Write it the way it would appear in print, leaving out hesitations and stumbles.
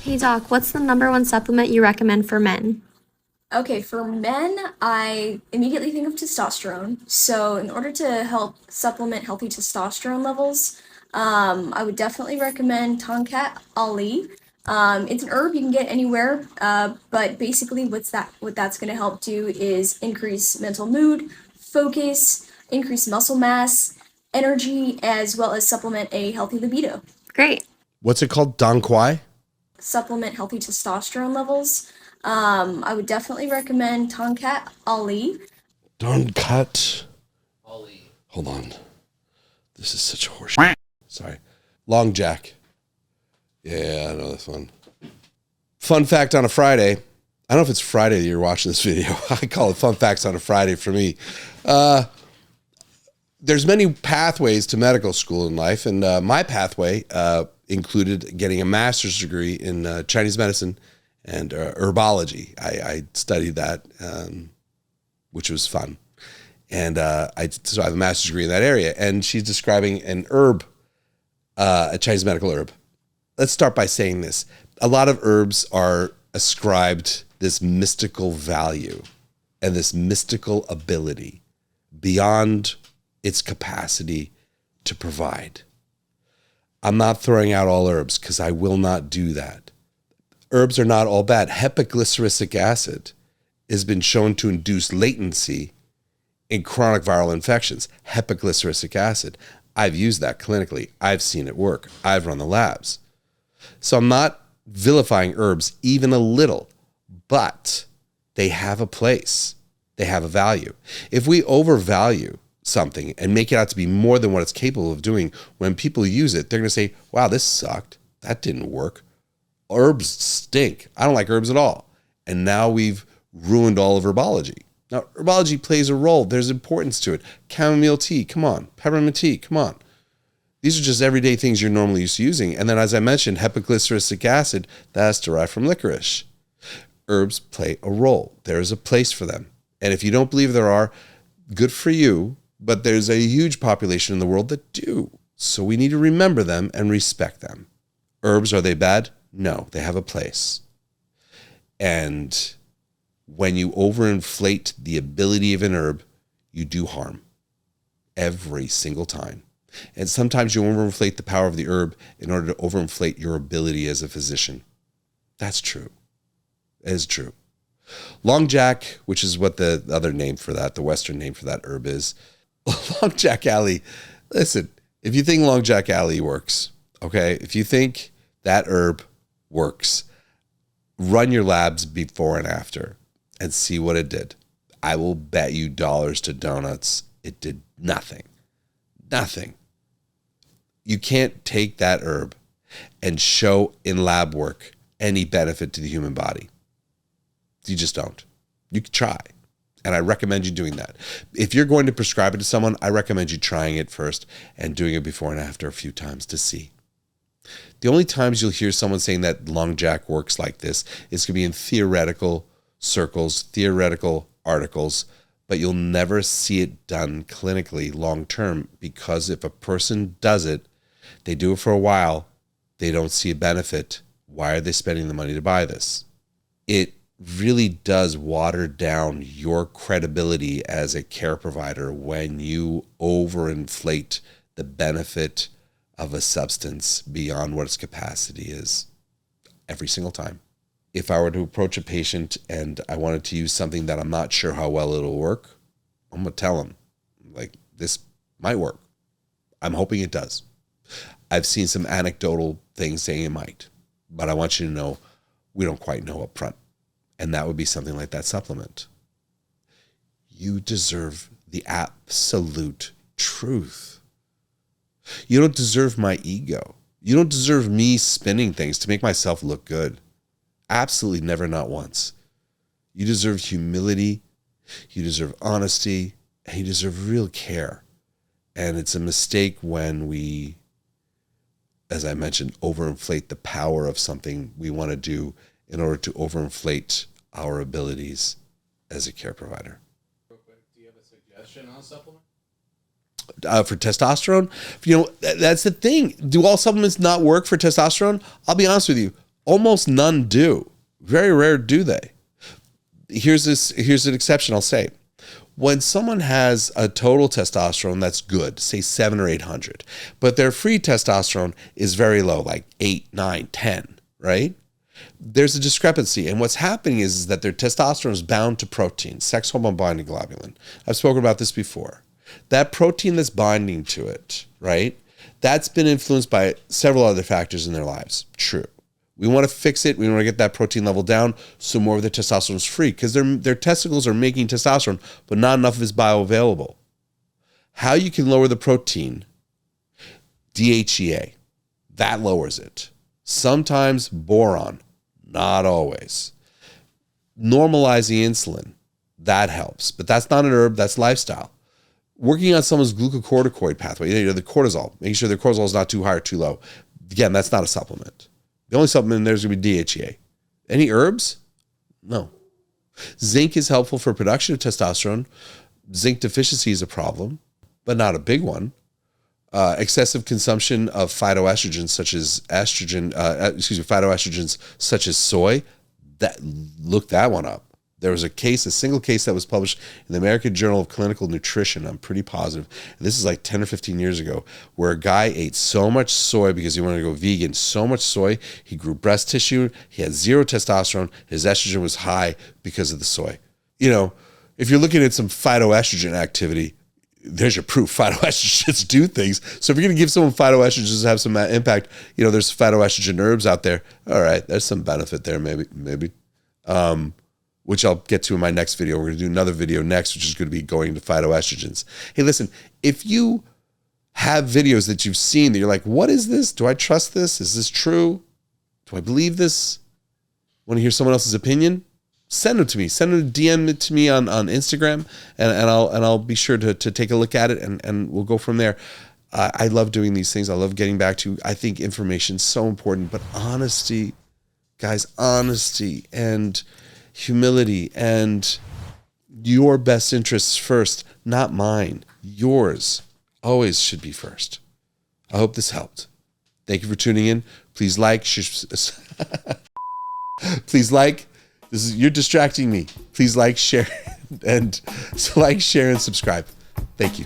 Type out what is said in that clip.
Hey doc, what's the number one supplement you recommend for men? Okay, for men, I immediately think of testosterone. So, in order to help supplement healthy testosterone levels, I would definitely recommend Tonkat Ali. It's an herb you can get anywhere, but basically, what that's going to help do is increase mental mood, focus, increase muscle mass, energy, as well as supplement a healthy libido. Great. What's it called? Don Quai? Supplement healthy testosterone levels. I would definitely recommend Tonkat Ali. Don Cut. Hold on. This is such a horse. Sorry. Long Jack. Yeah, I know this one. Fun fact on a Friday. I don't know if it's Friday that you're watching this video. I call it fun facts on a Friday for me. There's many pathways to medical school in life, and my pathway included getting a master's degree in Chinese medicine and herbology. I studied that, which was fun. And so I have a master's degree in that area. And she's describing an herb, a Chinese medical herb. Let's start by saying this. A lot of herbs are ascribed this mystical value and this mystical ability beyond its capacity to provide. I'm not throwing out all herbs because I will not do that. Herbs are not all bad. Hepaglyceric acid has been shown to induce latency in chronic viral infections. Hepaglyceric acid. I've used that clinically. I've seen it work. I've run the labs. So I'm not vilifying herbs even a little, but they have a place. They have a value. If we overvalue something and make it out to be more than what it's capable of doing, when people use it, they're going to say, wow, this sucked. That didn't work. Herbs stink. I don't like herbs at all. And now we've ruined all of herbology. Now, herbology plays a role. There's importance to it. Chamomile tea, come on. Peppermint tea, come on. These are just everyday things you're normally used to using. And then, as I mentioned, hepaglyceric acid, that's derived from licorice. Herbs play a role. There is a place for them. And if you don't believe there are, good for you, but there's a huge population in the world that do. So we need to remember them and respect them. Herbs, are they bad? No, they have a place. And when you overinflate the ability of an herb, you do harm every single time. And sometimes you overinflate the power of the herb in order to overinflate your ability as a physician. That's true. It is true. Long Jack, which is what the other name for that, the Western name for that herb is. Long Jack Alley. Listen, if you think Long Jack Alley works, okay, if you think that herb works, run your labs before and after and see what it did. I will bet you dollars to donuts it did nothing. Nothing. You can't take that herb and show in lab work any benefit to the human body. You just don't. You can try. And I recommend you doing that. If you're going to prescribe it to someone, I recommend you trying it first and doing it before and after a few times to see. The only times you'll hear someone saying that Long Jack works like this is going to be in theoretical circles, theoretical articles, but you'll never see it done clinically long term, because if a person does it, they do it for a while, they don't see a benefit. Why are they spending the money to buy this? It really does water down your credibility as a care provider when you overinflate the benefit of a substance beyond what its capacity is every single time. If I were to approach a patient and I wanted to use something that I'm not sure how well it'll work, I'm going to tell them, like, this might work. I'm hoping it does. I've seen some anecdotal things saying it might, but I want you to know we don't quite know up front. And that would be something like that supplement. You deserve the absolute truth. You don't deserve my ego. You don't deserve me spinning things to make myself look good. Absolutely never, not once. You deserve humility. You deserve honesty. And you deserve real care. And it's a mistake when we, as I mentioned, overinflate the power of something we want to do in order to overinflate our abilities as a care provider. Real quick, do you have a suggestion on a supplement? For testosterone, that's the thing. Do all supplements not work for testosterone? I'll be honest with you. Almost none do. Very rare do they. Here's an exception I'll say. When someone has a total testosterone that's good, say 700 or 800, but their free testosterone is very low, like 8, 9, 10, right? There's a discrepancy. And what's happening is that their testosterone is bound to protein, sex hormone binding globulin. I've spoken about this before. That protein that's binding to it, right? That's been influenced by several other factors in their lives. True. We want to fix it. We want to get that protein level down so more of the testosterone is free because their testicles are making testosterone, but not enough of it is bioavailable. How you can lower the protein? DHEA. That lowers it. Sometimes boron. Not always. Normalizing insulin. That helps. But that's not an herb. That's lifestyle. Working on someone's glucocorticoid pathway, the cortisol, making sure their cortisol is not too high or too low. Again, that's not a supplement. The only supplement in there is going to be DHEA. Any herbs? No. Zinc is helpful for production of testosterone. Zinc deficiency is a problem, but not a big one. Excessive consumption of phytoestrogens such as phytoestrogens such as soy. Look that one up. There was a single case that was published in the American Journal of Clinical Nutrition. I'm pretty positive. This is like 10 or 15 years ago, where a guy ate so much soy because he wanted to go vegan, so much soy, he grew breast tissue, he had zero testosterone, his estrogen was high because of the soy. If you're looking at some phytoestrogen activity, there's your proof. Phytoestrogens do things. So if you're going to give someone phytoestrogens to have some impact, there's phytoestrogen herbs out there. All right, there's some benefit there, maybe. Which I'll get to in my next video. We're going to do another video next, which is going to be going into phytoestrogens. Hey, listen, if you have videos that you've seen that you're like, what is this? Do I trust this? Is this true? Do I believe this? Want to hear someone else's opinion? Send them to me. Send them, DM it to me on Instagram, and I'll be sure to take a look at it, and we'll go from there. I love doing these things. I love getting back to, I think information is so important, but honesty, guys, honesty and humility and your best interests first, not mine. Yours always should be first. I hope this helped. Thank you for tuning in. Please like. Please like. You're distracting me. Please like, share, and subscribe. Thank you.